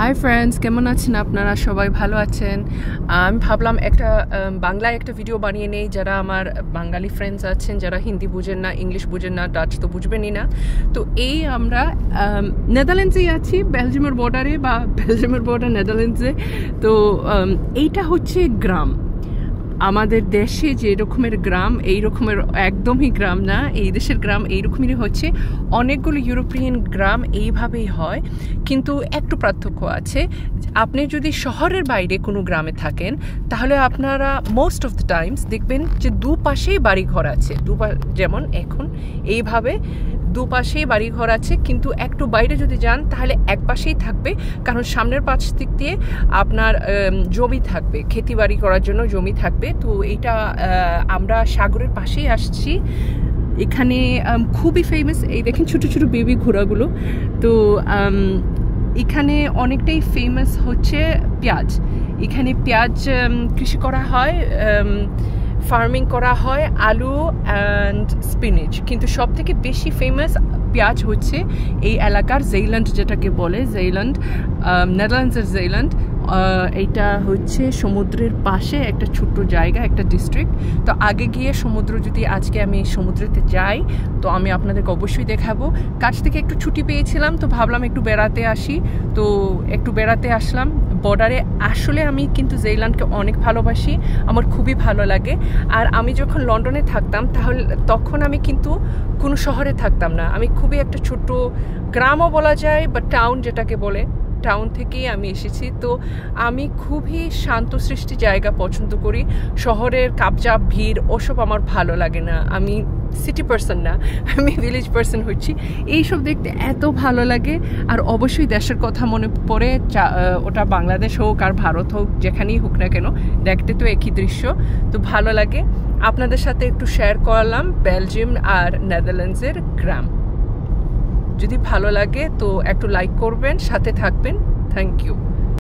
Hi friends, কেমন আছেন আপনারা? সবাই ভালো আছেন? আমি ভাবলাম একটা বাংলায় একটা ভিডিও বানিয়ে নেই। যারা আমার বাঙালি ফ্রেন্ডস আছেন, যারা হিন্দি বুঝেন না, ইংলিশ বুঝেন না, ডাচ তো বুঝবেনই না। তো এই আমরা নেদারল্যান্ডসেই আছি, বেলজিয়ামের বর্ডারে বা বেলজিয়ামের বর্ডার নেদারল্যান্ডসে। তো এইটা হচ্ছে গ্রাম। আমাদের দেশে যে রকমের গ্রাম, এই রকমের একদমই গ্রাম না। এই দেশের গ্রাম এইরকমেরই হচ্ছে। অনেকগুলো ইউরোপিয়ান গ্রাম এইভাবেই হয়, কিন্তু একটু পার্থক্য আছে। আপনি যদি শহরের বাইরে কোনো গ্রামে থাকেন, তাহলে আপনারা মোস্ট অফ দ্য টাইমস দেখবেন যে দুপাশেই বাড়িঘর আছে। যেমন এখন এইভাবে দুপাশেই বাড়িঘর আছে, কিন্তু একটু বাইরে যদি যান তাহলে এক পাশেই থাকবে, কারণ সামনের পাশ দিক দিয়ে আপনার জমি থাকবে, খেতি বাড়ি করার জন্য জমি থাকবে। তো এইটা আমরা সাগরের পাশেই আসছি। এখানে খুবই ফেমাস, এই দেখেন ছোটো ছোটো বেবি ঘোড়াগুলো। তো এখানে অনেকটাই ফেমাস হচ্ছে পেঁয়াজ। এখানে পেঁয়াজ কৃষি করা হয়, ফার্মিং করা হয়, আলু অ্যান্ড স্পিনিচ। কিন্তু সব থেকে বেশি ফেমাস পেঁয়াজ হচ্ছে এই এলাকার জেইল্যান্ড, যেটাকে বলে জেইল্যান্ড, নেদারল্যান্ডসের জেইল্যান্ড। এইটা হচ্ছে সমুদ্রের পাশে একটা ছোট্ট জায়গা, একটা ডিস্ট্রিক্ট। তো আগে গিয়ে সমুদ্র, যদি আজকে আমি সমুদ্রেতে যাই তো আমি আপনাদেরকে অবশ্যই দেখাবো। কাছ থেকে একটু ছুটি পেয়েছিলাম, তো ভাবলাম একটু বেড়াতে আসি। তো একটু বেড়াতে আসলাম বর্ডারে। আসলে আমি কিন্তু জেইল্যান্ডকে অনেক ভালোবাসি, আমার খুবই ভালো লাগে। আর আমি যখন লন্ডনে থাকতাম তখন আমি কিন্তু কোনো শহরে থাকতাম না। আমি খুবই একটা ছোট্ট গ্রামও বলা যায়, বা টাউন যেটাকে বলে, টাউন থেকেই আমি এসেছি। তো আমি খুবই শান্ত সৃষ্টি জায়গা পছন্দ করি। শহরের কাপজাপ ভিড় ওসব আমার ভালো লাগে না। আমি সিটি পার্সন না, আমি ভিলেজ পার্সন হচ্ছি। এইসব দেখতে এত ভালো লাগে। আর অবশ্যই দেশের কথা মনে পড়ে, ওটা বাংলাদেশ হোক আর ভারত হোক, যেখানেই হোক না কেন, দেখতে তো একই দৃশ্য। তো ভালো লাগে। আপনাদের সাথে একটু শেয়ার করলাম বেলজিয়াম আর নেদারল্যান্ডসের গ্রাম। যদি ভালো লাগে তো একটু লাইক করবেন, সাথে থাকবেন। Thank you.